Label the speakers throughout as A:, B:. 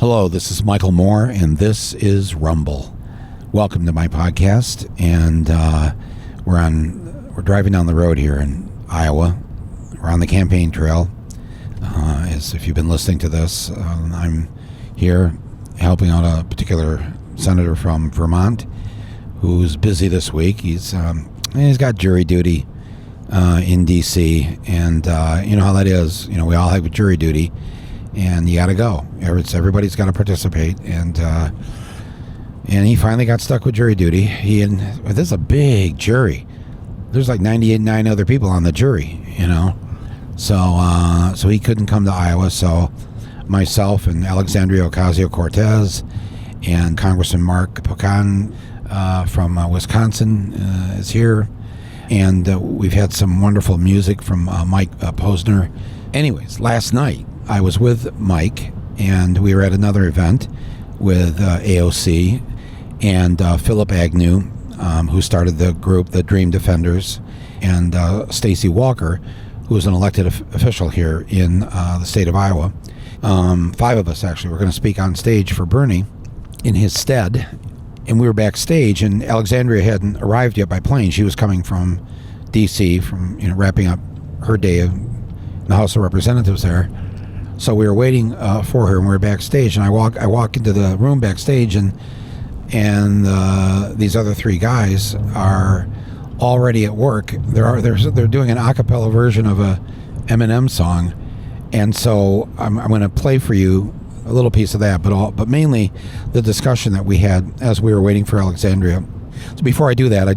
A: Hello, this is Michael Moore, and this is Rumble. Welcome to my podcast, and we're driving down the road here in Iowa. We're on the campaign trail. As if you've been listening to this, I'm here helping out a particular senator from Vermont who's busy this week. He's got jury duty in D.C., and you know how that is. You know, we all have jury duty. And you got to go. Everybody's got to participate, and he finally got stuck with jury duty. This is a big jury. There's like 98 other people on the jury, you know. So he couldn't come to Iowa. So myself and Alexandria Ocasio-Cortez and Congressman Mark Pocan from Wisconsin is here, and we've had some wonderful music from Mike Posner. Anyways, last night I was with Mike, and we were at another event with AOC and Phillip Agnew, who started the group, the Dream Defenders, and Stacy Walker, who is an elected official here in the state of Iowa. 5 of us, actually, were going to speak on stage for Bernie in his stead, and we were backstage, and Alexandria hadn't arrived yet by plane. She was coming from D.C., from wrapping up her day in the House of Representatives there. So we were waiting for her, and we were backstage. And I walk into the room backstage, and these other 3 guys are already at work. They're doing an a cappella version of a Eminem song, and so I'm going to play for you a little piece of that, but mainly the discussion that we had as we were waiting for Alexandria. So before I do that, I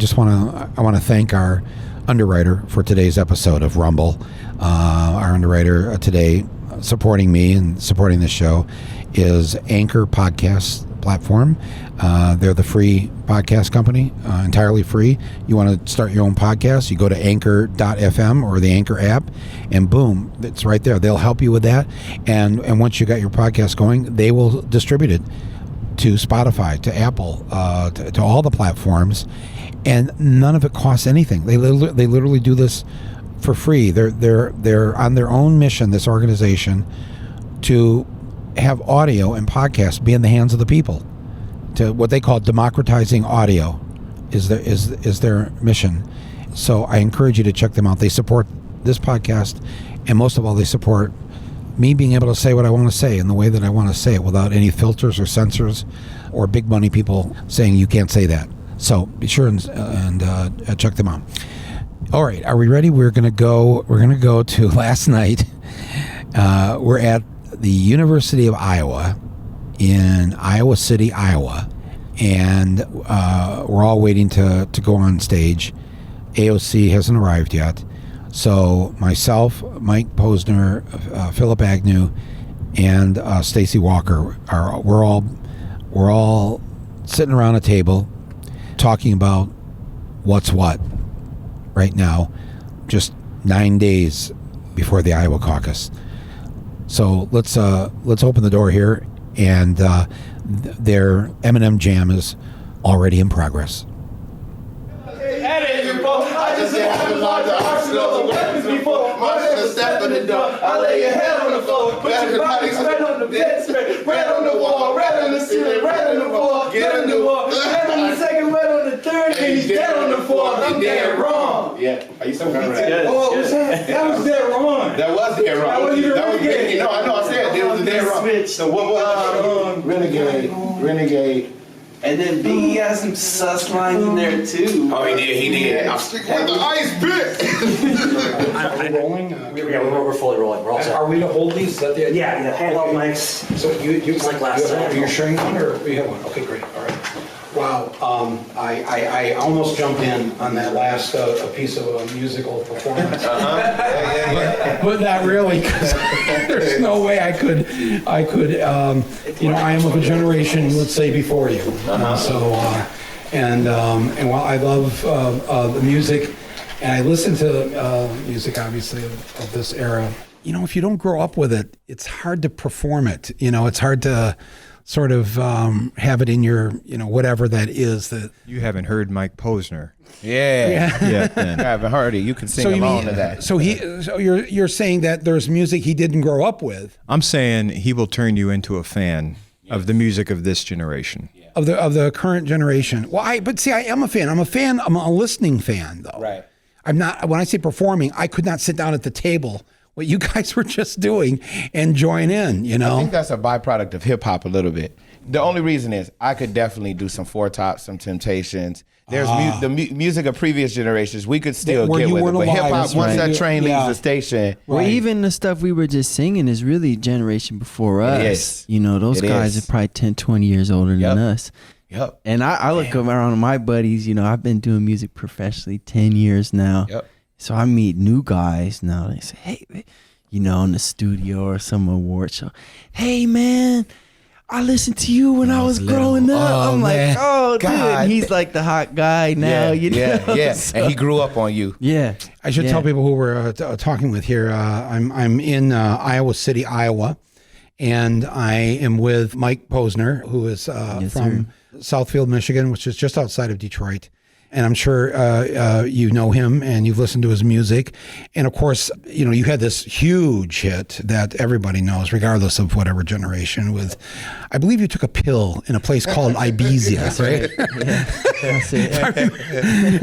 A: want to thank our underwriter for today's episode of Rumble. Our underwriter today, supporting me and supporting this show, is Anchor Podcast Platform. They're the free podcast company, entirely free. You want to start your own podcast, you go to anchor.fm or the Anchor app, and boom, it's right there. They'll help you with that. And once you got your podcast going, they will distribute it to Spotify, to Apple, to all the platforms, and none of it costs anything. They literally do this for free. They're on their own mission, this organization, to have audio and podcasts be in the hands of the people. To what they call democratizing audio is their mission. So I encourage you to check them out. They support this podcast, and most of all, they support me being able to say what I want to say in the way that I want to say it, without any filters or censors or big money people saying you can't say that. So be sure and check them out. All right, are we ready? We're gonna go to last night. We're at the University of Iowa in Iowa City, Iowa, and we're all waiting to go on stage. AOC hasn't arrived yet, so myself, Mike Posner, Phillip Agnew, and Stacy Walker we're all sitting around a table talking about what's what right now, just 9 days before the Iowa caucus. So let's open the door here, and their Eminem jam is already in progress.
B: I just haven't locked the arsenal of weapons before. My nigga step in the door. I lay your head on the floor. Put your body straight on the bedspread. Red on the wall, red on the ceiling, red on the wall. Get on the wall. Red on the second, red on the third, and he's dead on the fourth. I'm dead wrong.
C: Yeah, I used to remember that.
B: Oh, that was dead wrong.
C: That was dead wrong. That was Renegade. No, I know. I said it was dead wrong. So what was Renegade?
D: And then Biggie has some sus lines in there too.
C: Oh, he did. With the ice pick.
E: Are we rolling? We're fully rolling. We're all set.
A: Are we to hold these? Is that the idea?
E: Yeah, handheld mics.
A: So you
E: Just like last time.
A: You're sharing one, or you have one? Okay, great. All right. Wow. I almost jumped in on that last piece of a musical performance. But not really, because there's no way I could. I am of a generation, let's say, before you. So, and while I love the music, and I listen to music, obviously, of this era, if you don't grow up with it, it's hard to perform it. It's hard to sort of have it in your, whatever that is. That
F: you haven't heard Mike Posner.
C: Yeah.
F: I
C: haven't heard it. You can sing along to that.
A: So you're saying that there's music he didn't grow up with.
F: I'm saying he will turn you into a fan of the music of this generation.
A: Of the current generation. Well, but see, I am a fan. I'm a listening fan, though.
C: Right.
A: I'm not. When I say performing, I could not sit down at the table, what you guys were just doing, and join in. You know.
C: I think that's a byproduct of hip hop a little bit. The only reason is I could definitely do some Four Tops, some Temptations. There's the music of previous generations. We could still
A: Where
C: get
A: you
C: with it,
A: weren't
C: but hip hop
A: alive,
C: once
A: right.
C: that train
A: Yeah.
C: leaves the station.
G: Well, even the stuff we were just singing is really generation before us.
C: is.
G: You know, those
C: It
G: guys
C: is.
G: are probably 10, 20 years older
C: Yep.
G: than us.
C: Yep.
G: And I look around at my buddies, you know, I've been doing music professionally 10 years now.
C: Yep.
G: So I meet new guys now. They say, hey, you know, in the studio or some award show, hey, man, I listened to you when I was growing up.
C: Oh,
G: I'm
C: man.
G: like, oh,
C: God.
G: dude, he's like the hot guy now. You know?
C: yeah.
G: So-
C: And he grew up on you.
G: yeah.
A: I should tell people who we're talking with here. I'm in Iowa City, Iowa, and I am with Mike Posner, who is from Southfield, Michigan, which is just outside of Detroit. And I'm sure you know him and you've listened to his music. And of course, you know, you had this huge hit that everybody knows, regardless of whatever generation, with, I believe you took a pill in a place called Ibiza, right?
G: That's it.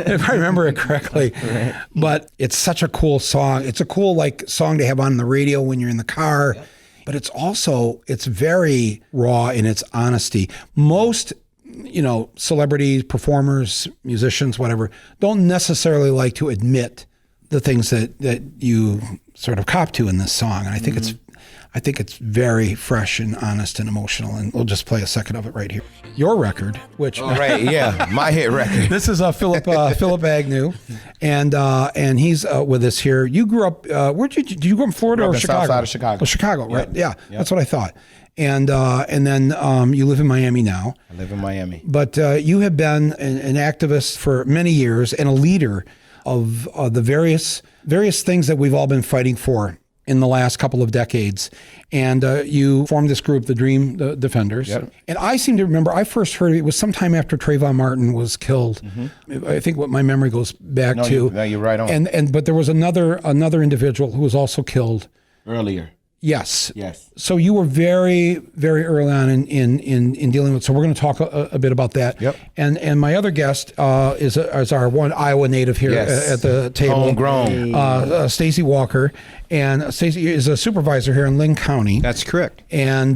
A: If I remember it correctly.
G: Right.
A: But it's such a cool song. It's a cool song to have on the radio when you're in the car. Yep. But it's very raw in its honesty. Most, you know, celebrities, performers, musicians, whatever, don't necessarily like to admit the things that you sort of cop to in this song. And I think it's very fresh and honest and emotional. And we'll just play a second of it right here. Your record, which
C: Right, yeah, my hit record.
A: this is Phillip Agnew, and he's with us here. You grew up did you grow up in Florida
C: Grew up
A: or
C: in
A: Chicago?
C: South side of Chicago.
A: Oh, Chicago, right?
C: Yep.
A: Yeah, that's what I thought. And then you live in Miami now.
C: I live in Miami.
A: But you have been an activist for many years and a leader of the various things that we've all been fighting for in the last couple of decades. And you formed this group, the Dream Defenders.
C: Yep.
A: And I seem to remember, I first heard it was sometime after Trayvon Martin was killed. Mm-hmm. I think what my memory goes back to.
C: No, you're right on.
A: But there was another individual who was also killed.
C: Earlier.
A: Yes.
C: Yes.
A: So you were very, very early on in dealing with. So we're going to talk a bit about that.
C: Yep.
A: And my other guest is our one Iowa native here at the table.
C: Homegrown.
A: Stacy Walker, and Stacy is a supervisor here in Linn County.
F: That's correct.
A: But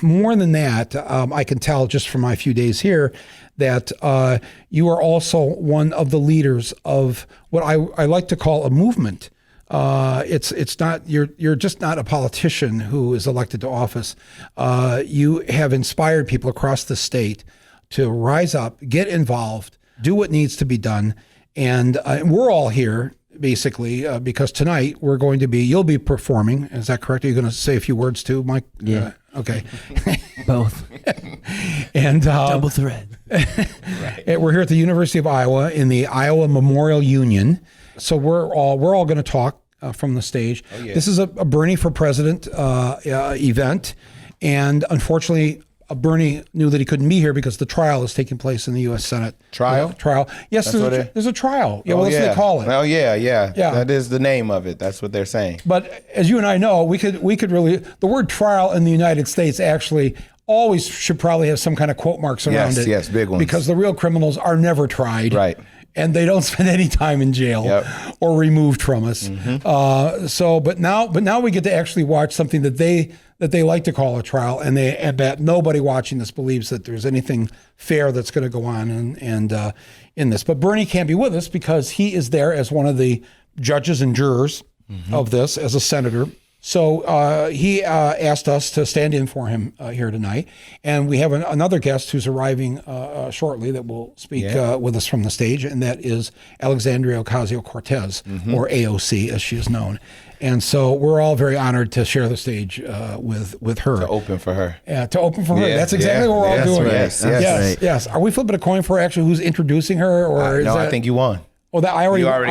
A: more than that, I can tell just from my few days here that you are also one of the leaders of what I like to call a movement. It's not, you're just not a politician who is elected to office. You have inspired people across the state to rise up, get involved, do what needs to be done. And we're all here basically because tonight you'll be performing. Is that correct? Are you going to say a few words too, Mike?
G: Yeah.
A: Okay.
G: Both.
A: And
G: Double threat.
A: Right. We're here at the University of Iowa in the Iowa Memorial Union. So we're all going to talk from the stage. Oh, yeah. This is a Bernie for President event, and unfortunately, Bernie knew that he couldn't be here because the trial is taking place in the U.S. Senate.
C: Trial?
A: Yes, there's a trial. Yeah, well, that's what they call it.
C: Oh yeah. That is the name of it. That's what they're saying.
A: But as you and I know, we could really, the word trial in the United States actually always should probably have some kind of quote marks around it.
C: Yes, big ones.
A: Because the real criminals are never tried.
C: Right.
A: And they don't spend any time in jail or removed from us. Mm-hmm. But now we get to actually watch something that they like to call a trial, and that nobody watching this believes that there's anything fair that's going to go on and in this. But Bernie can't be with us because he is there as one of the judges and jurors of this as a senator. So he asked us to stand in for him here tonight. And we have another guest who's arriving shortly that will speak with us from the stage, and that is Alexandria Ocasio-Cortez, or AOC as she is known. And so we're all very honored to share the stage with her.
C: To open for her.
A: To open for her. That's exactly what we're all doing.
C: Right.
A: Yes. Are we flipping a coin for actually who's introducing her? Or
C: No, I think you won.
A: Oh, that I already got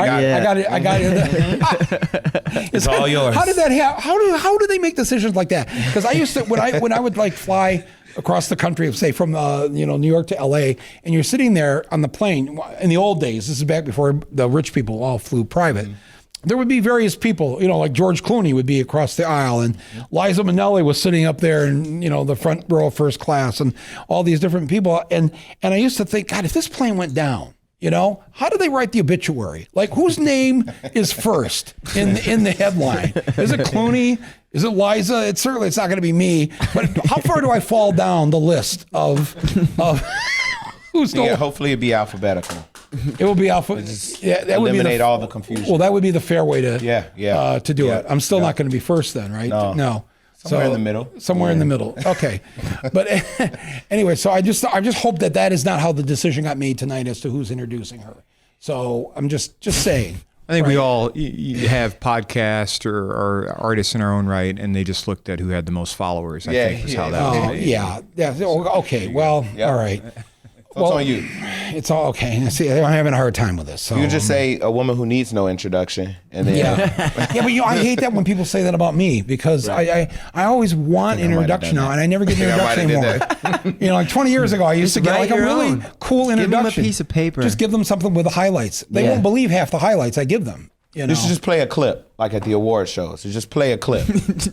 A: it. I got it.
C: It's all yours.
A: How did that happen? How do they make decisions like that? Because I used to when I would fly across the country, say from New York to LA, and you're sitting there on the plane. In the old days, this is back before the rich people all flew private. there would be various people, like George Clooney would be across the aisle, and Liza Minnelli was sitting up there in, the front row of first class, and all these different people. And I used to think, God, if this plane went down, how do they write the obituary? Like, whose name is first in the headline? Is it Clooney? Is it Liza? It's not going to be me. But how far do I fall down the list of who's the?
C: Yeah, hopefully it'd be alphabetical.
A: It will be alpha. Yeah, that would be
C: eliminate all the confusion.
A: Well, that would be the fair way to to do
C: Yeah.
A: it. I'm still not going to be first then, right? No.
C: Somewhere in the middle.
A: Somewhere in the middle. Okay. But anyway, so I just hope that is not how the decision got made tonight as to who's introducing her. So I'm just saying.
F: I think we all have podcasts or artists in our own right, and they just looked at who had the most followers. I think is how that was made.
A: Yeah. Okay. Well, all right.
C: So it's on you.
A: It's all okay. See, I'm having a hard time with this. So
C: You just say a woman who needs no introduction, and then
A: yeah, but I hate that when people say that about me, because I always want an introduction now, and I never get an introduction anymore. Like 20 years ago, I used to get like a really cool introduction.
G: Give them a piece of paper.
A: Just give them something with the highlights. They won't believe half the highlights I give them. You
C: should just play a clip, like at the award shows. You just play a clip.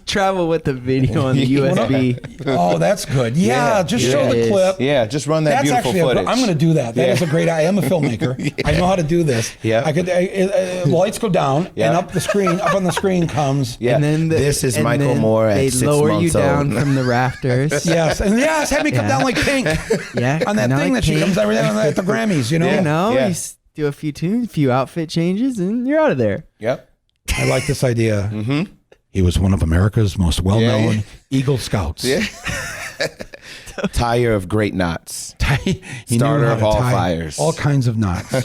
G: Travel with the video on the USB.
A: Oh, that's good. Yeah, just show the clip.
C: Yeah, just run that
A: That's
C: beautiful
A: actually
C: footage.
A: I'm going to do that. That is a great. I am a filmmaker. I know how to do this.
C: Yeah.
A: I could. Lights go down, and up on the screen comes.
C: Yeah.
G: And then
C: this is Michael Moore at 6 months old.
G: They lower you down from the rafters.
A: Yes, and have me come down like Pink.
G: Yeah,
A: on that thing that she comes every day at the Grammys.
G: You do a few tunes, a few outfit changes, and you're out of there.
C: Yep.
A: I like this idea. Mm-hmm. He was one of America's most well-known Eagle Scouts.
C: Yeah. Tire of great knots.
A: He
C: Starter
A: knew how
C: of
A: to
C: all
A: tie
C: fires.
A: all kinds of knots.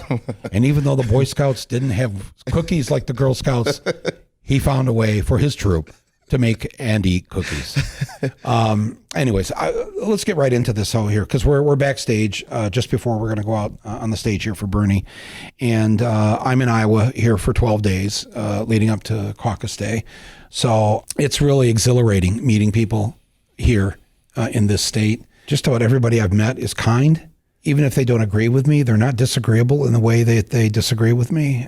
A: And even though the Boy Scouts didn't have cookies like the Girl Scouts, he found a way for his troop to make and eat cookies. Anyways, let's get right into this here, because we're backstage just before we're going to go out on the stage here for Bernie. And I'm in Iowa here for 12 days leading up to caucus day. So it's really exhilarating meeting people here in this state. Just about everybody I've met is kind. Even if they don't agree with me, they're not disagreeable in the way that they disagree with me.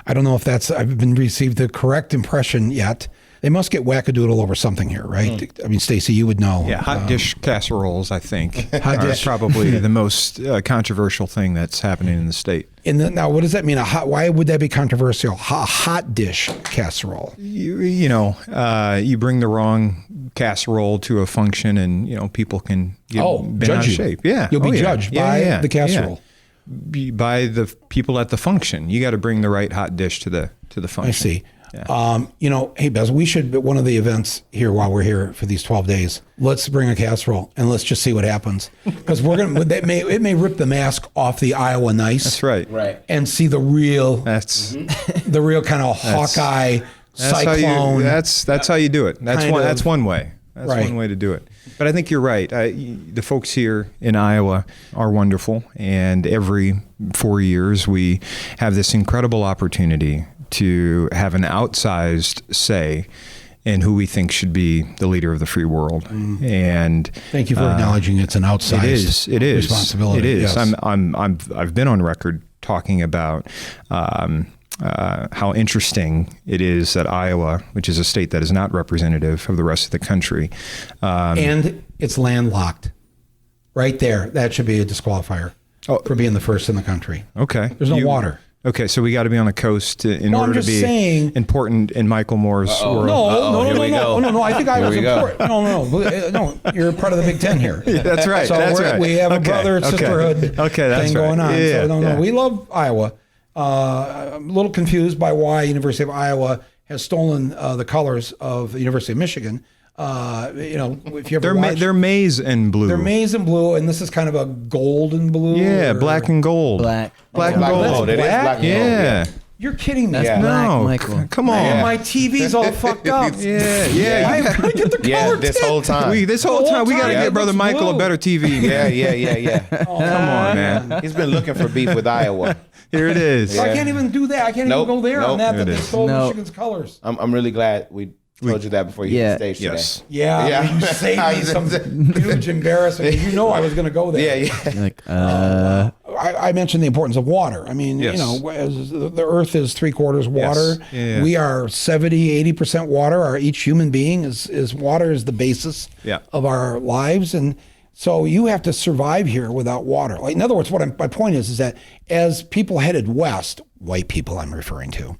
A: I don't know if I've been received the correct impression yet. They must get wackadoodle over something here, right? I mean, Stacy, you would know.
F: Yeah, hot dish casseroles, I think, are probably the most controversial thing that's happening in the state.
A: Now, what does that mean? Why would that be controversial? A hot dish casserole.
F: You bring the wrong casserole to a function, and people can get bent out of shape. Yeah,
A: you'll be judged by the casserole.
F: By the people at the function. You got to bring the right hot dish to the function. I see.
A: Yeah. Hey, Bez, we should, at one of the events here while we're here for these 12 days, let's bring a casserole and let's just see what happens. Because it may rip the mask off the Iowa nice.
F: That's right.
C: Right.
A: And see the real kind of Hawkeye cyclone.
F: That's how you do it. That's one way. That's one way to do it. But I think you're right. The folks here in Iowa are wonderful. And every 4 years, we have this incredible opportunity to have an outsized say in who we think should be the leader of the free world. And
A: thank you for acknowledging it's an outsized responsibility.
F: It is.
A: Yes.
F: I've been on record talking about how interesting it is that Iowa, which is a state that is not representative of the rest of the country,
A: and it's landlocked. Right there, that should be a disqualifier for being the first in the country.
F: Okay,
A: there's no water.
F: Okay, so we got to be on the coast in order to be important in Michael Moore's world.
A: No. I think I was important. No. You're part of the Big Ten here.
F: Yeah, that's right.
A: So we have a brother and sisterhood thing going on.
F: Yeah,
A: so we love Iowa. I'm a little confused by why University of Iowa has stolen the colors of the University of Michigan. If you ever watch,
F: they're maize and blue.
A: They're maize and blue, and this is kind of a golden blue.
F: Yeah, black and gold.
G: Black
F: and gold.
C: It is black and gold.
F: Yeah.
A: You're kidding me.
G: That's black, Michael.
F: Come on.
A: And my TV's all fucked up.
F: Yeah.
A: I gotta get the color
C: this whole time.
F: We got to get Brother Michael a better TV.
C: Yeah.
A: Oh,
F: come on, man.
C: He's been looking for beef with Iowa.
F: Here it is.
A: So I can't even do that. I can't even go there on that they stole Michigan's colors.
C: I'm really glad we told you that before you hit the stage today.
A: Yeah. You saved me some huge embarrassment. You know I was going to go there.
C: Yeah.
G: Like,
A: I mentioned the importance of water. I mean,
F: Yes.
A: as the earth is 3/4 water.
F: Yes. Yeah.
A: We are 70-80% water. Each human being is water is the basis of our lives. And so you have to survive here without water. Like, in other words, my point is that as people headed west, white people I'm referring to,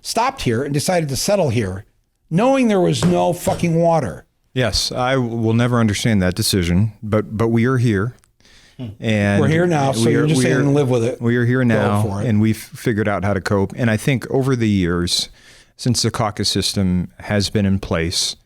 A: stopped here and decided to settle here, knowing there was no fucking water.
F: Yes, I will never understand that decision, but we are here. And
A: we're here now, so you're just saying live with it.
F: We are here
A: Go
F: now,
A: for it.
F: and we've figured out how to cope. And I think over the years, since the caucus system has been in place,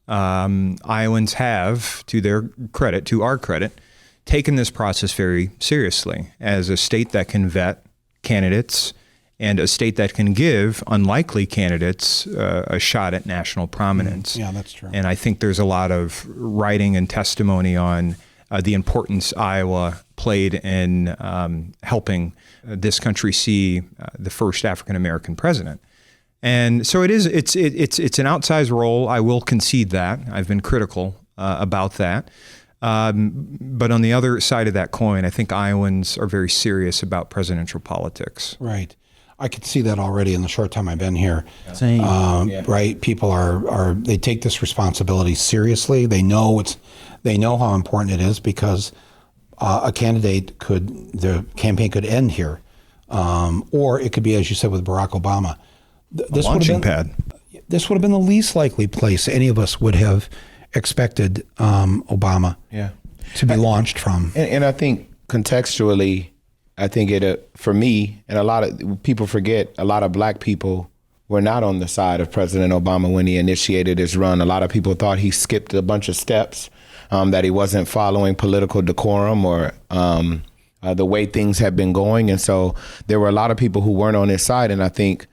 F: Iowans have, to our credit, taken this process very seriously as a state that can vet candidates and a state that can give unlikely candidates a shot at national prominence.
A: Yeah, that's true.
F: And I think there's a lot of writing and testimony on the importance Iowa played in helping this country see the first African American president. And so it's an outsized role. I will concede that. I've been critical about that. But on the other side of that coin, I think Iowans are very serious about presidential politics.
A: Right. I could see that already in the short time I've been here.
G: Same.
A: Right. People they take this responsibility seriously. They know how important it is because the campaign could end here. Or it could be, as you said, with Barack Obama. This
F: launching pad.
A: This would have been the least likely place any of us would have expected Obama to be launched from.
C: And I think contextually, I think for me, and a lot of people forget, a lot of black people were not on the side of President Obama when he initiated his run. A lot of people thought he skipped a bunch of steps, that he wasn't following political decorum or the way things had been going. And so there were a lot of people who weren't on his side. And I think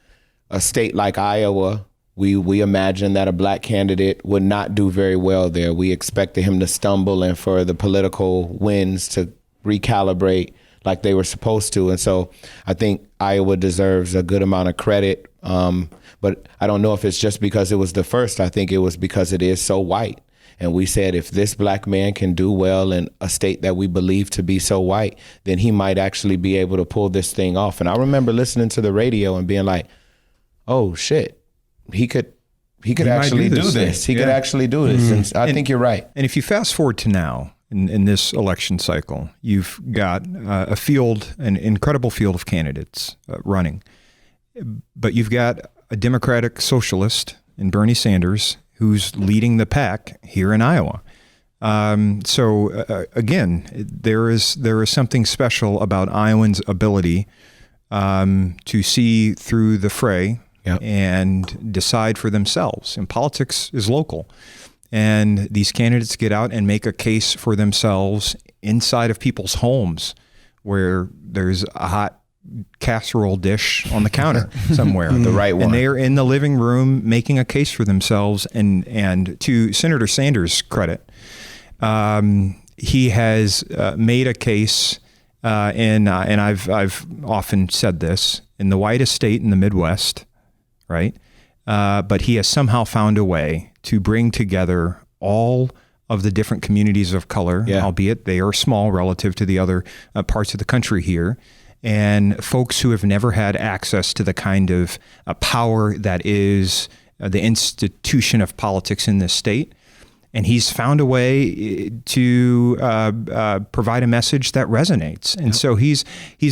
C: a state like Iowa, we imagined that a black candidate would not do very well there. We expected him to stumble and for the political winds to recalibrate like they were supposed to. And so I think Iowa deserves a good amount of credit. But I don't know if it's just because it was the first. I think it was because it is so white. And we said, if this black man can do well in a state that we believe to be so white, then he might actually be able to pull this thing off. And I remember listening to the radio and being like, oh shit, he could actually do this. He could actually do this. And I think you're right.
F: And if you fast forward to now, in this election cycle, you've got an incredible field of candidates running, but you've got a Democratic socialist in Bernie Sanders who's leading the pack here in Iowa. So again, there is something special about Iowans' ability to see through the fray and decide for themselves. And politics is local. And these candidates get out and make a case for themselves inside of people's homes where there's a hot casserole dish on the counter somewhere.
C: The right one.
F: And they are in the living room making a case for themselves. And to Senator Sanders' credit, he has made a case, and I've often said this, in the whitest state in the Midwest, right? But he has somehow found a way to bring together all of the different communities of color, albeit they are small relative to the other parts of the country here, and folks who have never had access to the kind of power that is the institution of politics in this state. And he's found a way to provide a message that resonates. And so he's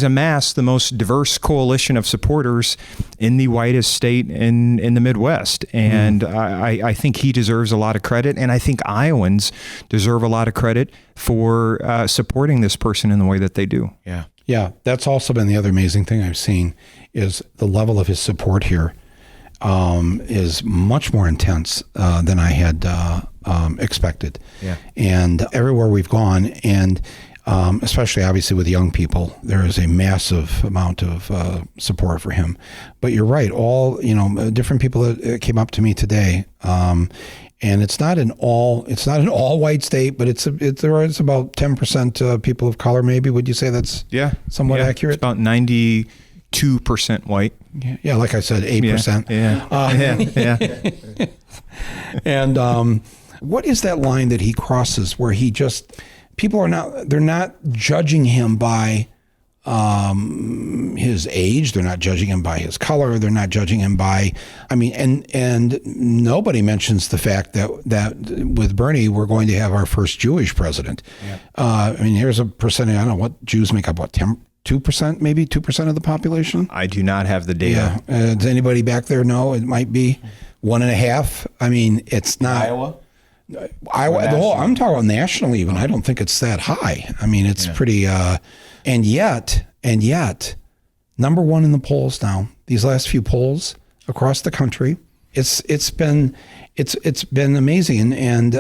F: amassed the most diverse coalition of supporters in the whitest state in the Midwest. And I think he deserves a lot of credit. And I think Iowans deserve a lot of credit for supporting this person in the way that they do.
C: Yeah.
A: Yeah, that's also been the other amazing thing I've seen is the level of his support here is much more intense than I had expected. Yeah. And everywhere we've gone, and especially obviously with young people, there is a massive amount of support for him. But you're right, all different people that came up to me today, and it's not an all white state, but it's about 10% people of color. Maybe would you say that's somewhat accurate?
F: It's about 92% white.
A: Yeah, like I said, 8%.
F: Yeah.
A: And what is that line that he crosses where he just people they're not judging him by his age. They're not judging him by his color. They're not judging him by, and nobody mentions the fact that with Bernie, we're going to have our first Jewish president. Yeah. Here's a percentage. I don't know what Jews make up, 2%, maybe 2% of the population?
F: I do not have the data.
A: Yeah. Does anybody back there know? It might be 1.5. It's not. Iowa, I'm talking about nationally even. I don't think it's that high. It's pretty, and yet, number one in the polls now, these last few polls across the country, it's been amazing. And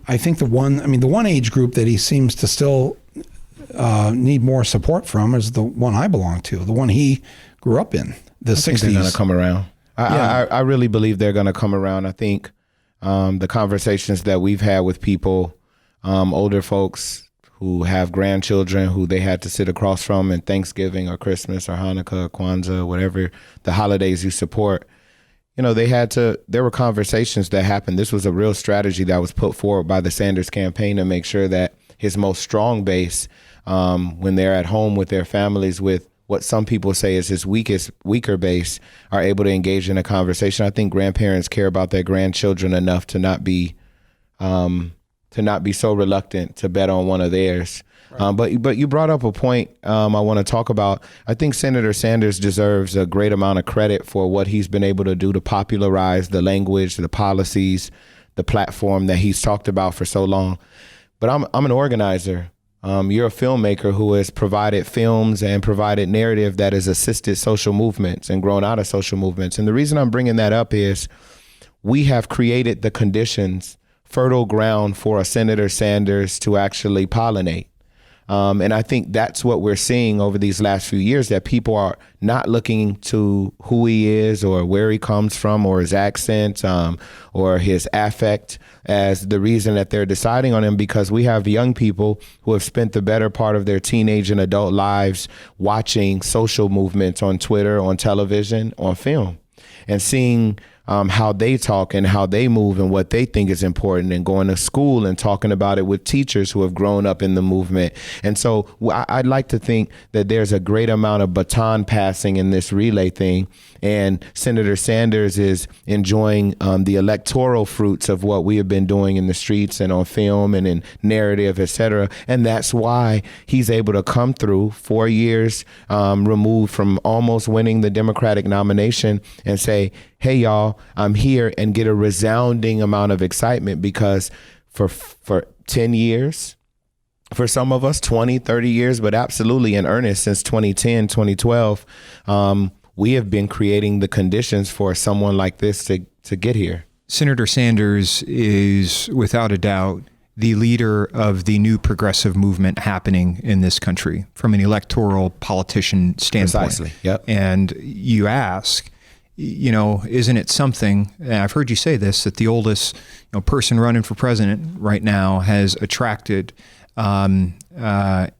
A: I think the one age group that he seems to still need more support from is the one I belong to, the one he grew up in, the 60s.
C: They're going to come around. I really believe they're going to come around. I think the conversations that we've had with people, older folks who have grandchildren who they had to sit across from in Thanksgiving or Christmas or Hanukkah or Kwanzaa, whatever the holidays you support, there were conversations that happened. This was a real strategy that was put forward by the Sanders campaign to make sure that his most strong base, when they're at home with their families with what some people say is his weaker base, are able to engage in a conversation. I think grandparents care about their grandchildren enough to not be so reluctant to bet on one of theirs. Right. But you brought up a point I want to talk about. I think Senator Sanders deserves a great amount of credit for what he's been able to do to popularize the language, the policies, the platform that he's talked about for so long. But I'm an organizer. You're a filmmaker who has provided films and provided narrative that has assisted social movements and grown out of social movements. And the reason I'm bringing that up is we have created the conditions, fertile ground for a Senator Sanders to actually pollinate. And I think that's what we're seeing over these last few years, that people are not looking to who he is or where he comes from or his accent or his affect as the reason that they're deciding on him, because we have young people who have spent the better part of their teenage and adult lives watching social movements on Twitter, on television, on film, and seeing how they talk and how they move and what they think is important, and going to school and talking about it with teachers who have grown up in the movement. And so I'd like to think that there's a great amount of baton passing in this relay thing. And Senator Sanders is enjoying the electoral fruits of what we have been doing in the streets and on film and in narrative, et cetera. And that's why he's able to come through 4 years removed from almost winning the Democratic nomination and say, hey, y'all, I'm here, and get a resounding amount of excitement, because for 10 years, for some of us, 20, 30 years, but absolutely in earnest since 2010, 2012, we have been creating the conditions for someone like this to get here.
F: Senator Sanders is, without a doubt, the leader of the new progressive movement happening in this country from an electoral politician standpoint.
C: Precisely. Yep.
F: And you ask, isn't it something, and I've heard you say this, that the oldest person running for president right now has attracted an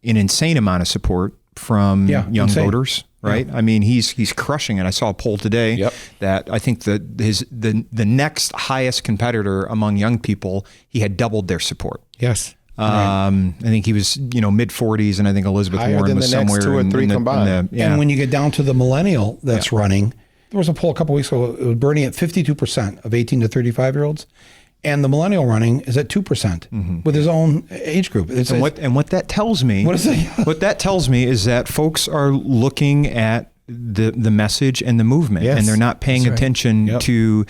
F: insane amount of support from young voters, right? Yeah. He's crushing it. I saw a poll today that I think that the next highest competitor among young people, he had doubled their support.
C: Yes.
F: I think he was, mid 40s, and I think Elizabeth Warren was somewhere
C: next 2 or 3 combined.
A: And when you get down to the millennial that's running, there was a poll a couple weeks ago. It was Bernie at 52% of 18 to 35-year-olds, and the millennial running is at 2% with his own age group.
F: And what that tells me, what that tells me is that folks are looking at the message and the movement, and they're not paying attention to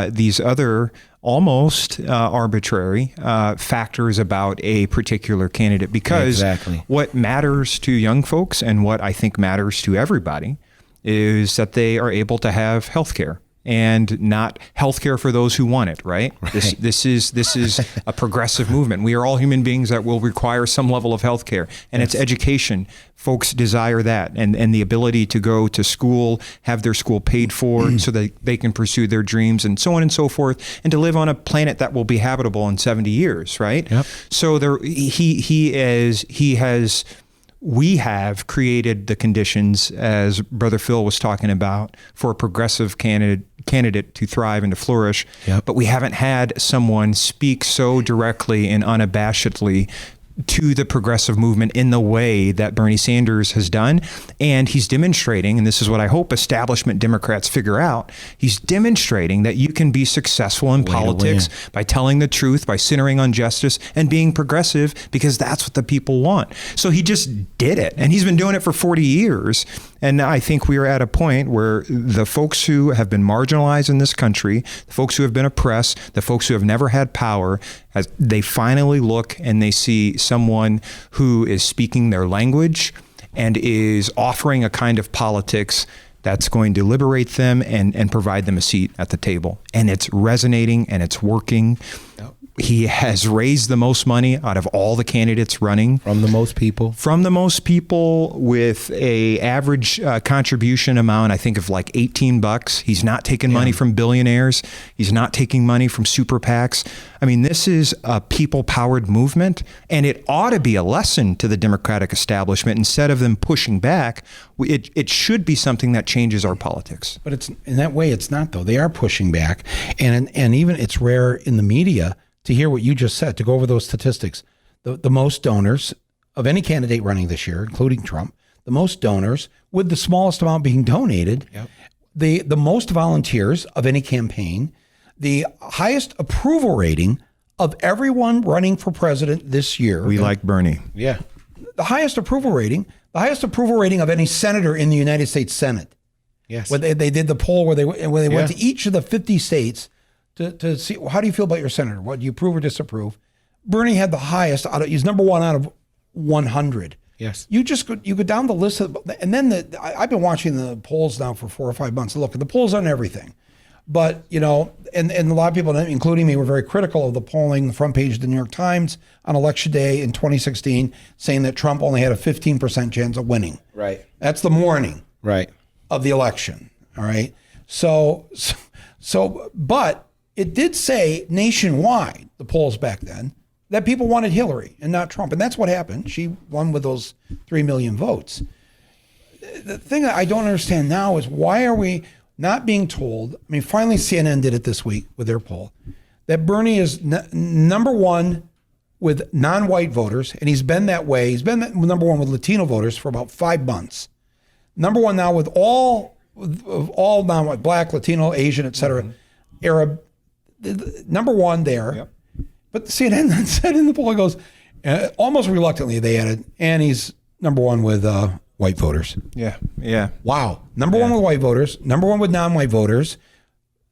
F: these other almost arbitrary factors about a particular candidate. Because what matters to young folks, and what I think matters to everybody, is that they are able to have health care, and not health care for those who want it, right? This is a progressive movement. We are all human beings that will require some level of health care, and it's education. Folks desire that, and the ability to go to school, have their school paid for so that they can pursue their dreams, and so on and so forth, and to live on a planet that will be habitable in 70 years, right? Yep. So we have created the conditions, as Brother Phil was talking about, for a progressive candidate to thrive and to flourish. Yep. But we haven't had someone speak so directly and unabashedly to the progressive movement in the way that Bernie Sanders has done. And he's demonstrating, and this is what I hope establishment Democrats figure out, he's demonstrating that you can be successful in politics by telling the truth, by centering on justice, and being progressive, because that's what the people want. So he just did it. And he's been doing it for 40 years. And I think we are at a point where the folks who have been marginalized in this country, the folks who have been oppressed, the folks who have never had power, as they finally look and they see someone who is speaking their language and is offering a kind of politics that's going to liberate them and provide them a seat at the table. And it's resonating and it's working. Yep. He has raised the most money out of all the candidates running.
C: From the most people, with a average contribution amount, I think, of like $18. He's not taking money from billionaires. He's not taking money from super PACs. I mean, this is a people-powered movement, and it ought to be a lesson to the Democratic establishment. Instead of them pushing back, it should be something that changes our politics.
A: But it's in that way, it's not, though. They are pushing back, and even it's rare in the media to hear what you just said, to go over those statistics. The most donors of any candidate running this year, including Trump, the most donors with the smallest amount being donated, the most volunteers of any campaign, the highest approval rating of everyone running for president this year.
F: We like Bernie.
C: Yeah.
A: The highest approval rating of any senator in the United States Senate.
C: Yes.
A: Where they did the poll where they went to each of the 50 states to see, how do you feel about your senator? What do you approve or disapprove? Bernie had the highest he's number one out of 100.
C: Yes.
A: You go down the list and then I've been watching the polls now for 4 or 5 months. Look, the polls aren't everything, but and a lot of people, including me, were very critical of the polling, the front page of the New York Times on election day in 2016, saying that Trump only had a 15% chance of winning.
C: Right.
A: That's the morning.
C: Right.
A: Of the election. All right. So, but it did say nationwide, the polls back then, that people wanted Hillary and not Trump. And that's what happened. She won with those 3 million votes. The thing that I don't understand now is, why are we not being told? I mean, finally CNN did it this week with their poll, that Bernie is number one with non-white voters, and he's been that way. He's been number one with Latino voters for about 5 months. Number one now with all non-white, Black, Latino, Asian, et cetera, Arab, number one there. Yep. But CNN then said in the poll, it goes, almost reluctantly they added, and he's number one with white voters.
F: Yeah, yeah.
A: Wow. Number one with white voters, number one with non-white voters,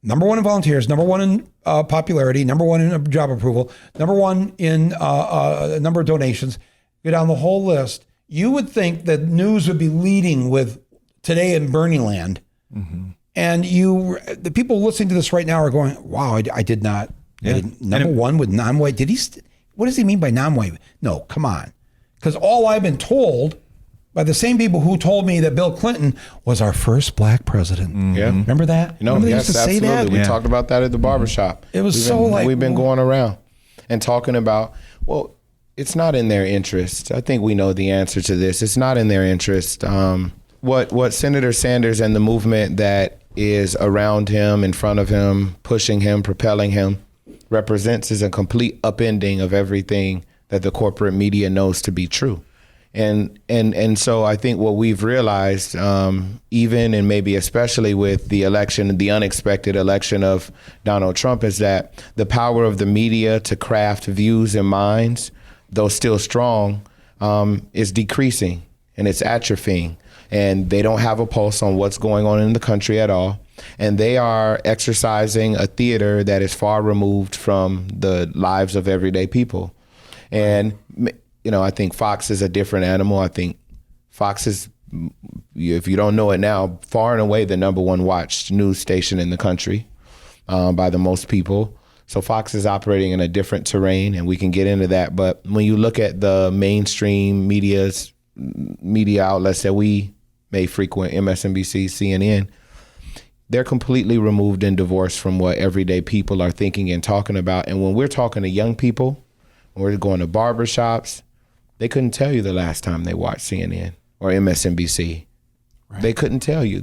A: number one in volunteers, number one in popularity, number one in job approval, number one in number of donations. Go down the whole list. You would think that news would be leading with today in Bernie land. Mm-hmm. And the people listening to this right now are going, wow, I did not. Yeah. Number one with non-white. What does he mean by non-white? No, come on. Because all I've been told by the same people who told me that Bill Clinton was our first black president. Mm-hmm. Yeah. Remember that? Remember they used to say that?
C: We talked about that at the barbershop.
A: It was
C: we've been going around and talking about, well, it's not in their interest. I think we know the answer to this. It's not in their interest. What Senator Sanders and the movement that is around him, in front of him, pushing him, propelling him, represents is a complete upending of everything that the corporate media knows to be true. And so I think what we've realized, even and maybe especially with the election, the unexpected election of Donald Trump, is that the power of the media to craft views and minds, though still strong, is decreasing and it's atrophying. And they don't have a pulse on what's going on in the country at all. And they are exercising a theater that is far removed from the lives of everyday people. And, I think Fox is a different animal. I think Fox is, if you don't know it now, far and away the number one watched news station in the country by the most people. So Fox is operating in a different terrain, and we can get into that. But when you look at the mainstream media outlets that we may frequent, MSNBC, CNN, they're completely removed and divorced from what everyday people are thinking and talking about. And when we're talking to young people, when we're going to barbershops, they couldn't tell you the last time they watched CNN or MSNBC. Right. They couldn't tell you.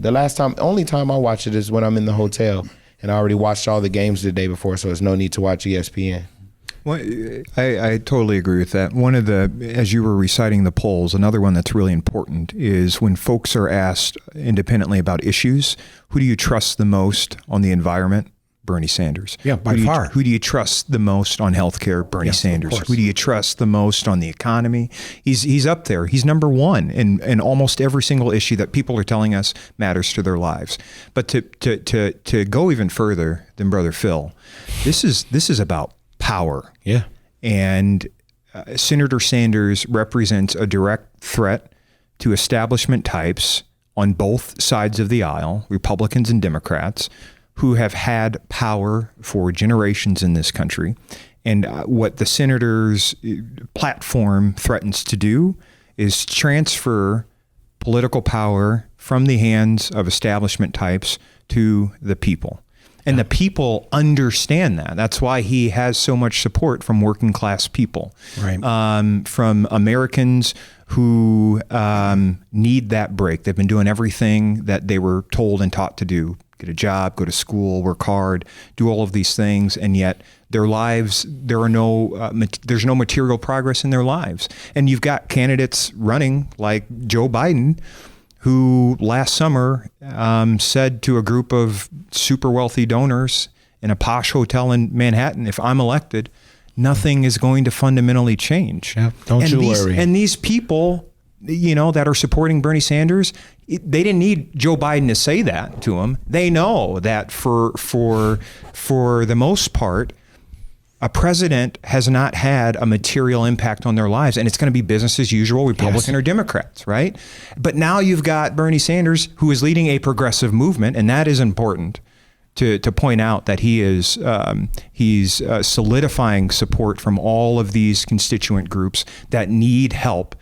C: Only time I watch it is when I'm in the hotel and I already watched all the games the day before, so there's no need to watch ESPN.
F: Well, I totally agree with that. One of the, as you were reciting the polls, another one that's really important is when folks are asked independently about issues, who do you trust the most on the environment? Bernie Sanders.
A: Yeah, by far.
F: Who do you trust the most on healthcare? Bernie Sanders. Who do you trust the most on the economy? He's up there. He's number one in almost every single issue that people are telling us matters to their lives. But to go even further than Brother Phil, this is about power.
C: Yeah.
F: And Senator Sanders represents a direct threat to establishment types on both sides of the aisle, Republicans and Democrats, who have had power for generations in this country. And what the senator's platform threatens to do is transfer political power from the hands of establishment types to the people. And the people understand that. That's why he has so much support from working class people,
A: right?
F: From Americans who need that break. They've been doing everything that they were told and taught to do. Get a job, go to school, work hard, do all of these things, and yet their lives, there's no material progress in their lives. And you've got candidates running like Joe Biden, who last summer said to a group of super wealthy donors in a posh hotel in Manhattan, if I'm elected, nothing is going to fundamentally change.
C: Yeah, don't you worry.
F: And these people, that are supporting Bernie Sanders, they didn't need Joe Biden to say that to them. They know that for the most part, a president has not had a material impact on their lives, and it's going to be business as usual, Republican or Democrats, right? But now you've got Bernie Sanders, who is leading a progressive movement, and that is important to point out that he's solidifying support from all of these constituent groups that need help.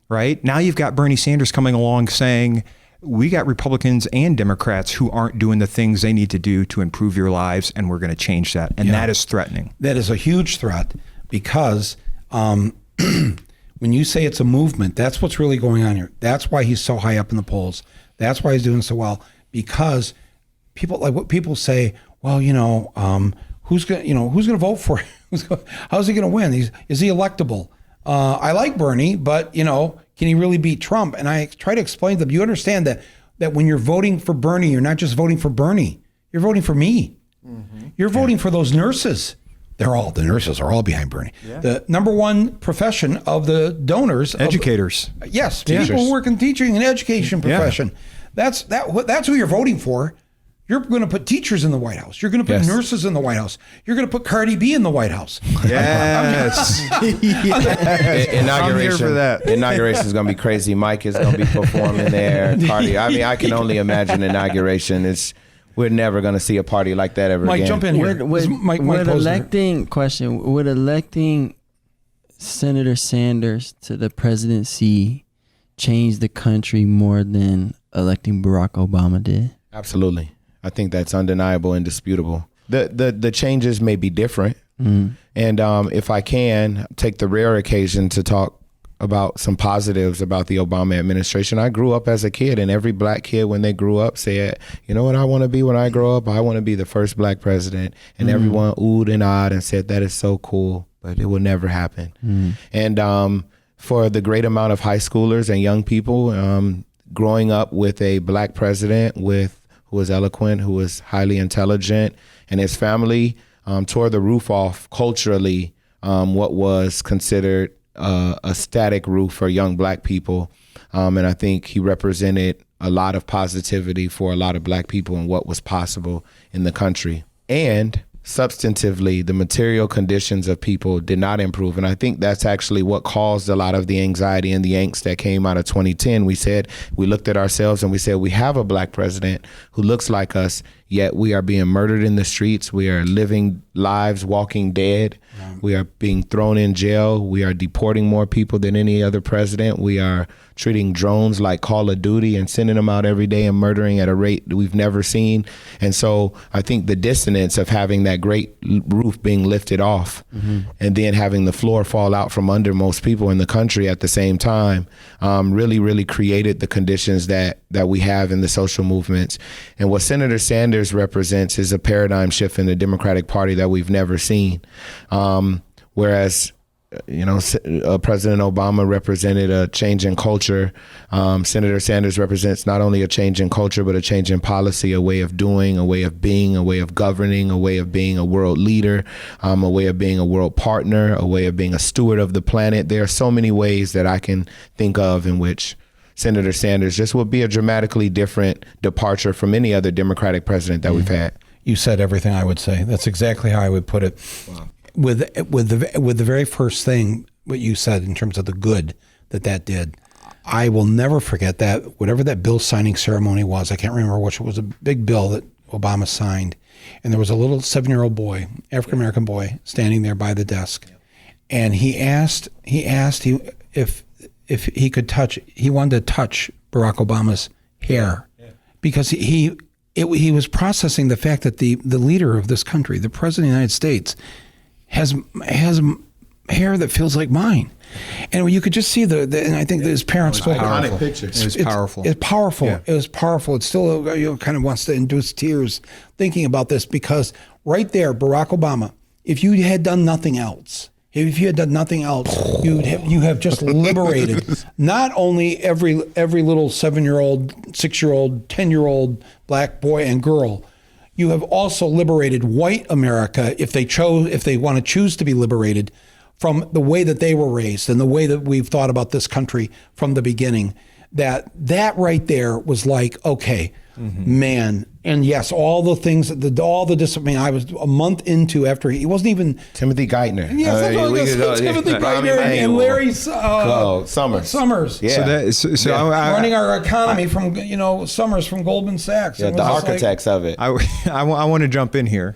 F: Right? Now you've got Bernie Sanders coming along saying, we got Republicans and Democrats who aren't doing the things they need to do to improve your lives, and we're going to change that. And that is threatening.
A: That is a huge threat because when you say it's a movement, that's what's really going on here. That's why he's so high up in the polls. That's why he's doing so well, because people say, well, who's going to vote for him? How's he going to win? Is he electable? I like Bernie, but can he really beat Trump? And I try to explain to them, you understand that when you're voting for Bernie, you're not just voting for Bernie, you're voting for me. Mm-hmm. You're voting for those nurses. The nurses are all behind Bernie. Yeah. The number one profession of the donors.
F: Educators.
A: Yes. People who work in teaching and education profession. Yeah. That's who you're voting for. You're going to put teachers in the White House. You're going to put nurses in the White House. You're going to put Cardi B in the White House.
F: Yes.
C: Inauguration.
F: I'm here for that.
C: Inauguration is going to be crazy. Mike is going to be performing there. Cardi. I mean, I can only imagine inauguration. We're never going to see a party like that ever
A: Mike,
C: again.
A: jump in here.
G: Would electing Senator Sanders to the presidency change the country more than electing Barack Obama did?
C: Absolutely. I think that's undeniable, indisputable. The changes may be different. Mm. And if I can take the rare occasion to talk about some positives about the Obama administration. I grew up as a kid, and every black kid when they grew up said, you know what I want to be when I grow up? I want to be the first black president. And everyone oohed and ahed and said, that is so cool, but it will never happen. And for the great amount of high schoolers and young people, growing up with a black president who was eloquent, who was highly intelligent, and his family tore the roof off culturally, what was considered a static roof for young black people. And I think he represented a lot of positivity for a lot of black people and what was possible in the country. And substantively, the material conditions of people did not improve. And I think that's actually what caused a lot of the anxiety and the angst that came out of 2010. We looked at ourselves and we said, we have a black president who looks like us, yet we are being murdered in the streets. We are living lives, walking dead. We are being thrown in jail. We are deporting more people than any other president. We are treating drones like Call of Duty and sending them out every day and murdering at a rate that we've never seen. And so I think the dissonance of having that great roof being lifted off and then having the floor fall out from under most people in the country at the same time really, really created the conditions that we have in the social movements. And what Senator Sanders represents is a paradigm shift in the Democratic Party that we've never seen. whereas President Obama represented a change in culture. Senator Sanders represents not only a change in culture, but a change in policy, a way of doing, a way of being, a way of governing, a way of being a world leader, a way of being a world partner, a way of being a steward of the planet. There are so many ways that I can think of in which Senator Sanders just would be a dramatically different departure from any other Democratic president that we've had.
A: You said everything I would say. That's exactly how I would put it. Wow. With the very first thing what you said in terms of the good that did, I will never forget that. Whatever that bill signing ceremony was, I can't remember which. It was a big bill that Obama signed, and there was a little 7-year-old boy, African American boy, standing there by the desk, and he asked if he could touch. He wanted to touch Barack Obama's hair because he was processing the fact that the leader of this country, the president of the United States, has hair that feels like mine, and you could just see and I think that his parents spoke.
C: Iconic pictures.
F: It was powerful.
A: It's powerful.
F: Yeah.
A: It was powerful. It still kind of wants to induce tears thinking about this, because right there, Barack Obama, if you had done nothing else, you have just liberated not only every little 7-year-old, 6-year-old, 10-year-old black boy and girl. You have also liberated white America if they want to choose to be liberated from the way that they were raised and the way that we've thought about this country from the beginning. That right there was like, okay, man. And yes, all the things, discipline. I was a month into after he wasn't even
C: Timothy Geithner.
A: Timothy Geithner and Larry Summers.
C: Yeah.
A: So running our economy from Summers from Goldman Sachs.
C: Yeah, the architects of it.
F: I want to jump in here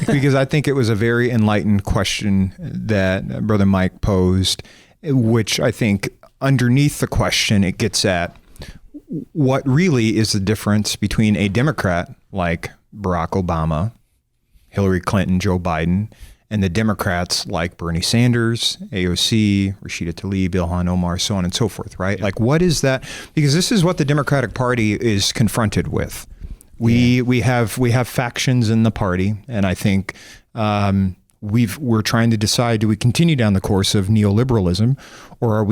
F: because I think it was a very enlightened question that Brother Mike posed, which I think underneath the question it gets at what really is the difference between a Democrat like Barack Obama, Hillary Clinton, Joe Biden, and the Democrats like Bernie Sanders, AOC, Rashida Tlaib, Ilhan Omar, so on and so forth, right? Like, what is that? Because this is what the Democratic Party is confronted with. We have factions in the party, and I think we're trying to decide: do we continue down the course of neoliberalism, or are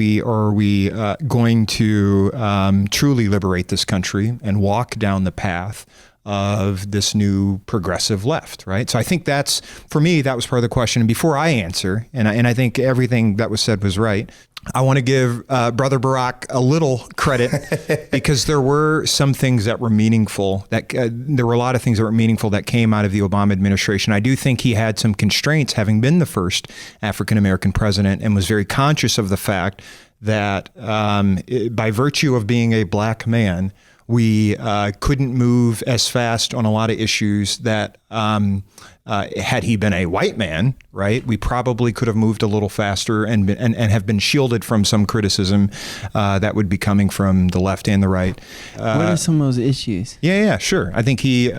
F: we going to truly liberate this country and walk down the path of this new progressive left, right? So I think that's, for me, that was part of the question. And before I answer, and I think everything that was said was right, I want to give Brother Barack a little credit because there were some things that were meaningful. There were a lot of things that were meaningful that came out of the Obama administration. I do think he had some constraints, having been the first African-American president, and was very conscious of the fact that by virtue of being a black man, we couldn't move as fast on a lot of issues that had he been a white man, right, we probably could have moved a little faster and have been shielded from some criticism that would be coming from the left and the right.
G: What are some of those issues?
F: Yeah, sure. I think he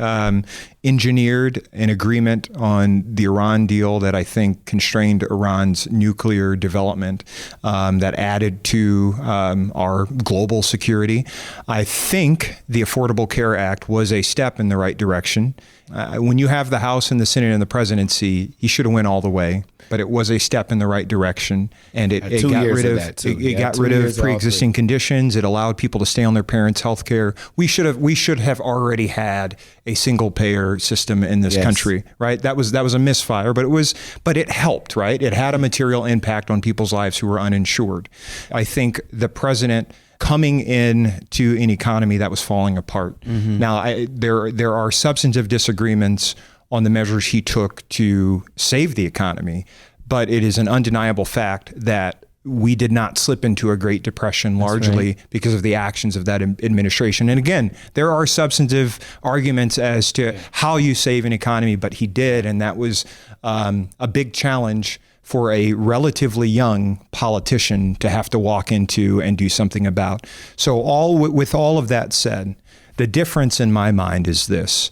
F: engineered an agreement on the Iran deal that I think constrained Iran's nuclear development, that added to our global security. I think the Affordable Care Act was a step in the right direction. When you have the House and the Senate and the presidency, he should have went all the way. But it was a step in the right direction, and it got rid of pre-existing conditions. It allowed people to stay on their parents' health care. We should have already had a single payer system in this country, right? That was a misfire, but it helped, right? It had a material impact on people's lives who were uninsured. I think the president coming in to an economy that was falling apart. Mm-hmm. Now, there are substantive disagreements on the measures he took to save the economy, but it is an undeniable fact that we did not slip into a Great Depression largely because of the actions of that administration. And again, there are substantive arguments as to how you save an economy, but he did, and that was a big challenge for a relatively young politician to have to walk into and do something about. So with all of that said, the difference in my mind is this.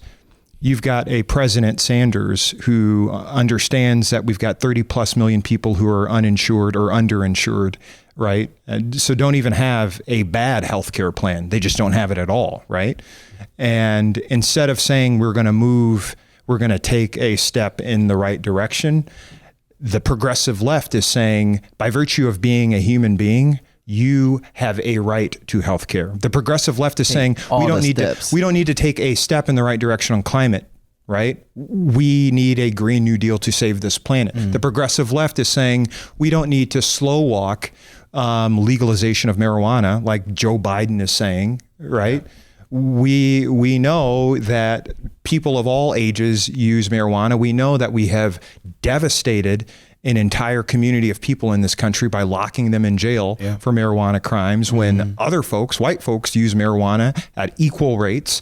F: You've got a President Sanders who understands that we've got 30 plus million people who are uninsured or underinsured, right? So don't even have a bad healthcare plan. They just don't have it at all, right? And instead of saying we're going to take a step in the right direction, the progressive left is saying, by virtue of being a human being, you have a right to health care. The progressive left is saying we don't need to take a step in the right direction on climate, right? We need a Green New Deal to save this planet. The progressive left is saying we don't need to slow walk legalization of marijuana, like Joe Biden is saying, right? We know that people of all ages use marijuana. We know that we have devastated an entire community of people in this country by locking them in jail for marijuana crimes when other folks, white folks, use marijuana at equal rates,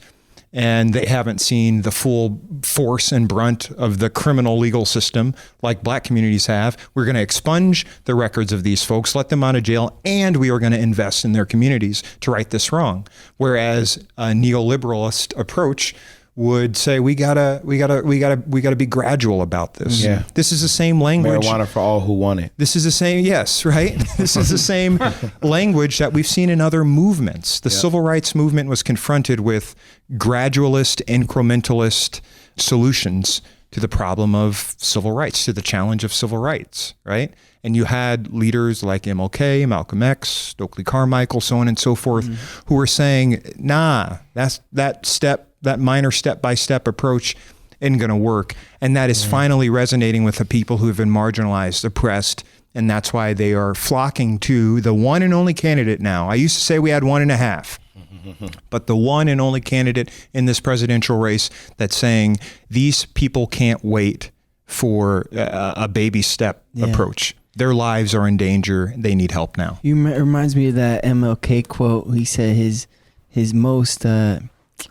F: and they haven't seen the full force and brunt of the criminal legal system like black communities have. We're going to expunge the records of these folks, let them out of jail, and we are going to invest in their communities to right this wrong. Whereas a neoliberalist approach would say we gotta be gradual about this.
C: Yeah.
F: This is the same language.
C: Marijuana for all who want it.
F: This is the same, yes, right? This is the same language that we've seen in other movements. The civil rights movement was confronted with gradualist, incrementalist solutions to the problem of civil rights, to the challenge of civil rights, right? And you had leaders like MLK, Malcolm X, Stokely Carmichael, so on and so forth, who were saying, nah, that minor step-by-step approach isn't going to work. And that is finally resonating with the people who have been marginalized, oppressed, and that's why they are flocking to the one and only candidate now. I used to say we had 1.5, but the one and only candidate in this presidential race that's saying these people can't wait for a baby step approach. Their lives are in danger. They need help now.
G: It reminds me of that MLK quote. He said his most...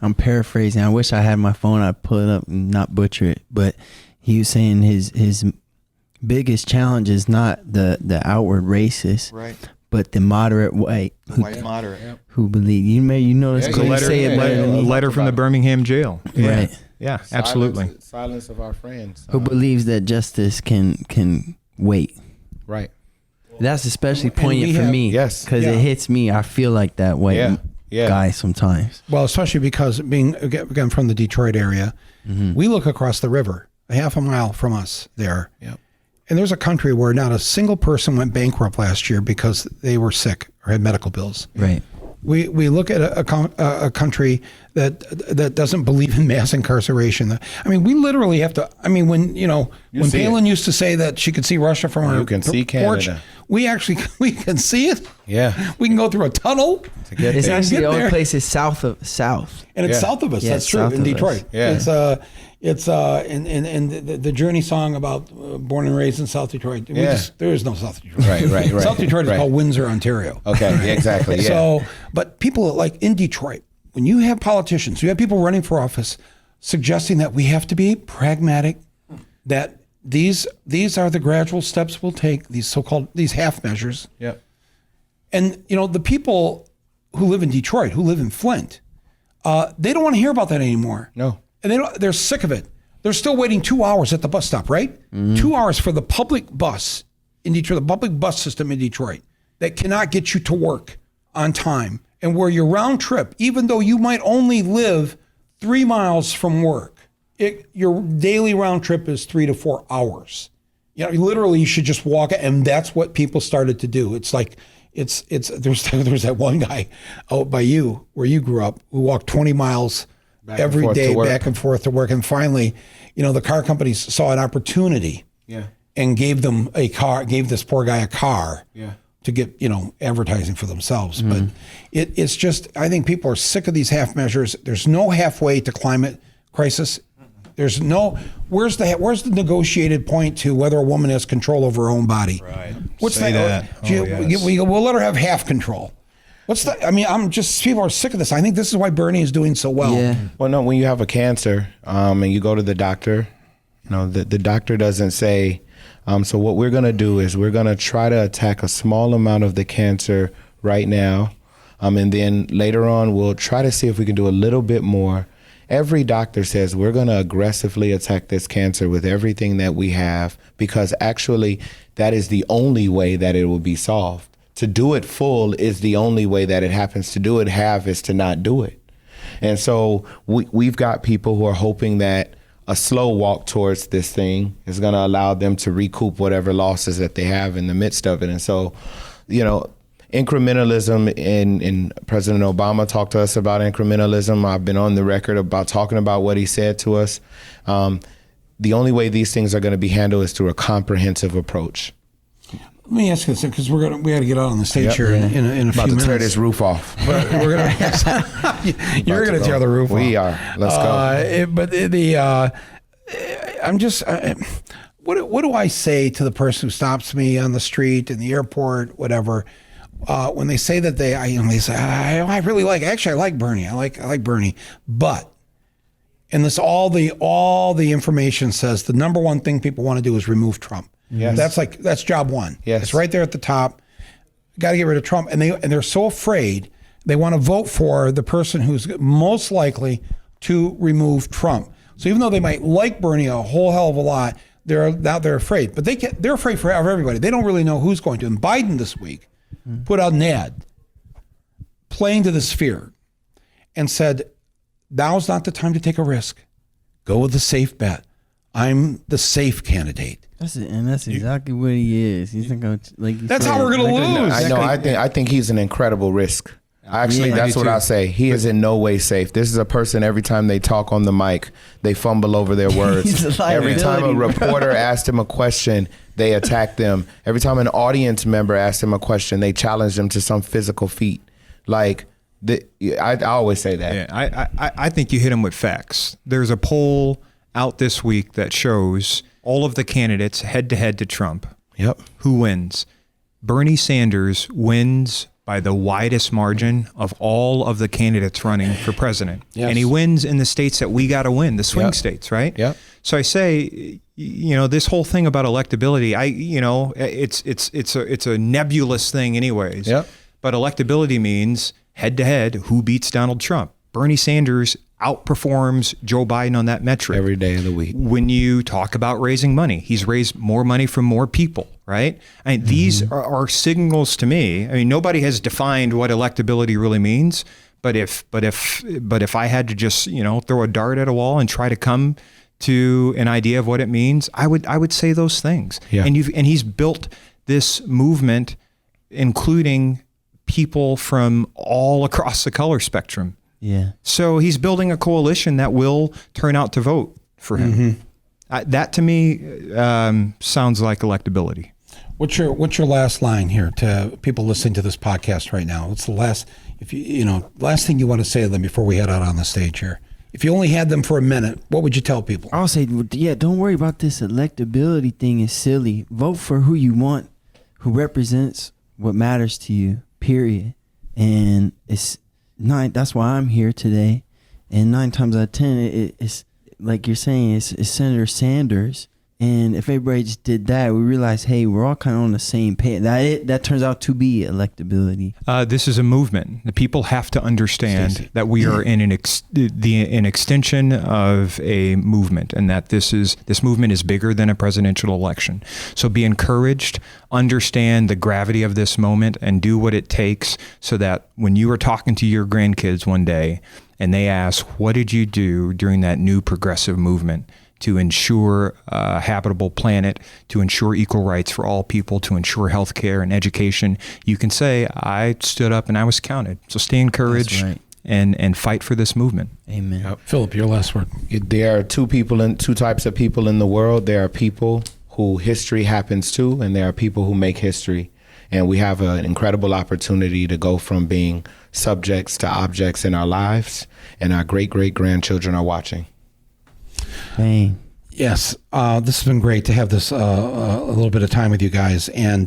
G: I'm paraphrasing. I wish I had my phone. I'd pull it up and not butcher it. But he was saying his biggest challenge is not the outward racist, right, but the moderate white who believe. You notice
F: a letter from the Birmingham jail. Yeah.
G: Right.
F: Yeah, absolutely.
C: Silence of our friends.
G: Who believes that justice can wait.
C: Right.
G: That's especially poignant for me.
C: Yes.
G: Because it hits me. I feel like that way. Guy sometimes.
A: Well, especially because being, again, from the Detroit area, we look across the river, a half a mile from us there.
C: Yep.
A: And there's a country where not a single person went bankrupt last year because they were sick or had medical bills.
G: Right.
A: We look at a country that doesn't believe in mass incarceration. I mean, we literally have to. I mean, when Palin used to say that she could see Russia from her porch, we can see it.
C: Yeah,
A: we can go through a tunnel.
G: It's actually the only place is south, and
A: it's south of us.
G: Yeah,
A: that's true in Detroit.
G: Yeah.
A: It's and the Journey song about born and raised in South Detroit. There is no South Detroit.
C: Right.
A: South Detroit is called Windsor, Ontario.
C: Okay, exactly. Yeah.
A: So, but people like in Detroit, when you have politicians, you have people running for office suggesting that we have to be pragmatic, that these are the gradual steps we'll take, these half measures.
C: Yep.
A: And the people who live in Detroit, who live in Flint, they don't want to hear about that anymore.
C: No.
A: And they're sick of it. They're still waiting 2 hours at the bus stop, right? 2 hours for the public bus in Detroit, the public bus system in Detroit that cannot get you to work on time. And where your round trip, even though you might only live 3 miles from work, your daily round trip is 3 to 4 hours. Literally you should just walk, and that's what people started to do. It's like, there's that one guy out by you where you grew up who walked 20 miles every day back and forth to work. And finally, the car companies saw an opportunity and gave this poor guy a car to get, advertising for themselves. But it's just, I think people are sick of these half measures. There's no halfway to climate crisis. There's no, where's the negotiated point to whether a woman has control over her own body? Right. What's that? We'll let her have half control. What's that? I mean, people are sick of this. I think this is why Bernie is doing so well.
G: Yeah.
C: Well, no, when you have a cancer and you go to the doctor, the doctor doesn't say, so what we're going to do is we're going to try to attack a small amount of the cancer right now. And then later on, we'll try to see if we can do a little bit more. Every doctor says we're going to aggressively attack this cancer with everything that we have, because actually that is the only way that it will be solved. To do it full is the only way that it happens. To do it half is to not do it. And so we've got people who are hoping that, a slow walk towards this thing. It's going to allow them to recoup whatever losses that they have in the midst of it. And so, incrementalism, and President Obama talked to us about incrementalism. I've been on the record about talking about what he said to us. The only way these things are going to be handled is through a comprehensive approach.
A: Let me ask you this, because we got to get out on the stage here in a few minutes.
C: About to tear this roof off.
A: But we're going you're going to tear the roof off.
C: We are. Let's go.
A: What do I say to the person who stops me on the street, in the airport, whatever, when they say that they say, I really like Bernie. I like Bernie, but. And this all the information says the number one thing people want to do is remove Trump.
C: Yes.
A: That's job one.
C: Yes.
A: It's right there at the top. Got to get rid of Trump, and they're so afraid they want to vote for the person who's most likely to remove Trump. So even though they might like Bernie a whole hell of a lot, they're afraid. But they're afraid for everybody. They don't really know who's going to. And Biden this week put out an ad playing to this fear and said, now's not the time to take a risk. Go with the safe bet. I'm the safe candidate.
G: That's exactly what he is. He's not going to, like.
A: That's how we're going to lose.
C: I think he's an incredible risk. Actually, that's what I say. He is in no way safe. This is a person, every time they talk on the mic, they fumble over their words. Every time a reporter asks him a question, they attack them. Every time an audience member asks him a question, they challenge them to some physical feat. Like, I always say that.
F: Yeah, I think you hit him with facts. There's a poll out this week that shows all of the candidates head-to-head to Trump.
C: Yep.
F: Who wins? Bernie Sanders wins by the widest margin of all of the candidates running for president. Yes. And he wins in the states that we got to win, the swing states, right?
C: Yep.
F: So I say, this whole thing about electability, it's a nebulous thing anyways.
C: Yep.
F: But electability means head-to-head, who beats Donald Trump? Bernie Sanders outperforms Joe Biden on that metric.
C: Every day of the week.
F: When you talk about raising money, he's raised more money from more people, right? I mean, these are signals to me. I mean, nobody has defined what electability really means, but if I had to just, throw a dart at a wall and try to come to an idea of what it means, I would say those things.
C: Yeah.
F: And he's built this movement, including people from all across the color spectrum.
G: Yeah.
F: So he's building a coalition that will turn out to vote for him. That to me sounds like electability.
A: What's your last line here to people listening to this podcast right now? What's the last last thing you want to say to them before we head out on the stage here? If you only had them for a minute, what would you tell people?
G: I'll say, don't worry about this electability thing. Is silly. Vote for who you want, who represents what matters to you. Period. And that's why I'm here today. And 9 times out of 10, it's like you're saying, it's Senator Sanders. And if everybody just did that, we realize, hey, we're all kind of on the same page. That turns out to be electability.
F: This is a movement. The people have to understand Stacey. That we are in an extension of a movement, and that this movement is bigger than a presidential election. So be encouraged, understand the gravity of this moment, and do what it takes so that when you are talking to your grandkids one day and they ask, what did you do during that new progressive movement to ensure a habitable planet, to ensure equal rights for all people, to ensure health care and education, you can say, I stood up and I was counted. So stay encouraged. That's right. And fight for this movement.
G: Amen.
C: Yep.
A: Phillip, your last word.
C: There are two types of people in the world. There are people who history happens to, and there are people who make history. And we have an incredible opportunity to go from being subjects to objects in our lives, and our great-great-grandchildren are watching.
G: Dang.
A: Yes, this has been great to have this a little bit of time with you guys. And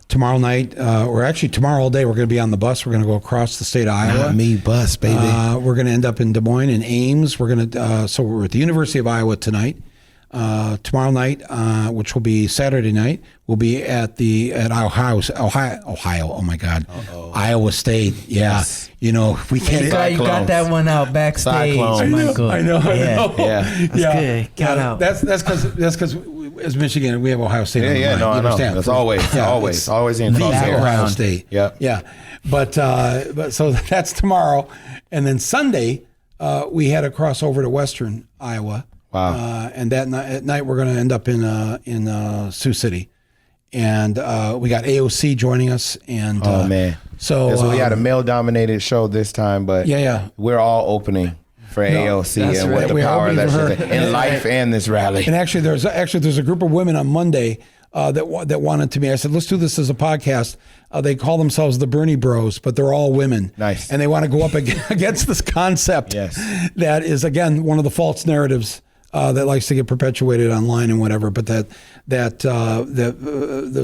A: tomorrow night, or actually tomorrow all day, we're going to be on the bus. We're going to go across the state of Iowa.
C: Not me, bus, baby.
A: We're going to end up in Des Moines and Ames. We're going to so we're at the University of Iowa tonight. Tomorrow night, which will be Saturday night, we'll be at Ohio. Oh my God, Iowa State. Yeah,
C: Yes.
G: We can't. You got that one out backstage, Michael.
A: I know.
C: Yeah,
G: That's good. Got out.
A: That's because as Michigan, we have Ohio State. on the line.
C: No,
A: You
C: I know.
A: understand?
C: That's always in
A: the
C: crosshair.
A: Ohio State.
C: Yeah.
A: But so that's tomorrow, and then Sunday we had to cross over to Western Iowa.
C: Wow.
A: And at night we're going to end up in Sioux City, and we got AOC joining us. And
C: Oh man.
A: so
C: we had a male-dominated show this time, but
A: yeah.
C: we're all opening for AOC
G: that's
C: and
G: right.
C: what the
A: We are
C: power
A: opening
C: that
A: for
C: she's
A: her.
C: in life and this rally.
A: And actually, there's a group of women on Monday that wanted to me. I said, let's do this as a podcast. They call themselves the Bernie Bros, but they're all women.
C: Nice.
A: And they want to go up against this concept
C: Yes.
A: that is, again, one of the false narratives that likes to get perpetuated online and whatever. But the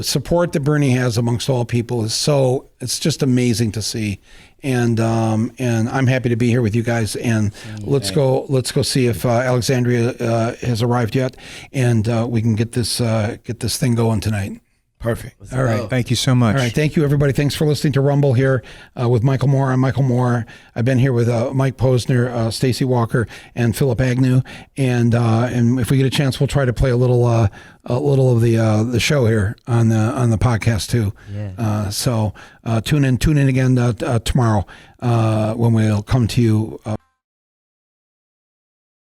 A: support that Bernie has amongst all people it's just amazing to see. And I'm happy to be here with you guys. And let's go see if Alexandria has arrived yet, and we can get this thing going tonight.
C: Perfect.
A: All right.
F: Thank you so much.
A: All right. Thank you, everybody. Thanks for listening to Rumble here with Michael Moore. I'm Michael Moore. I've been here with Mike Posner, Stacy Walker, and Phillip Agnew. And if we get a chance, we'll try to play a little of the show here on the podcast too.
G: Yeah.
A: So tune in again tomorrow when we'll come to you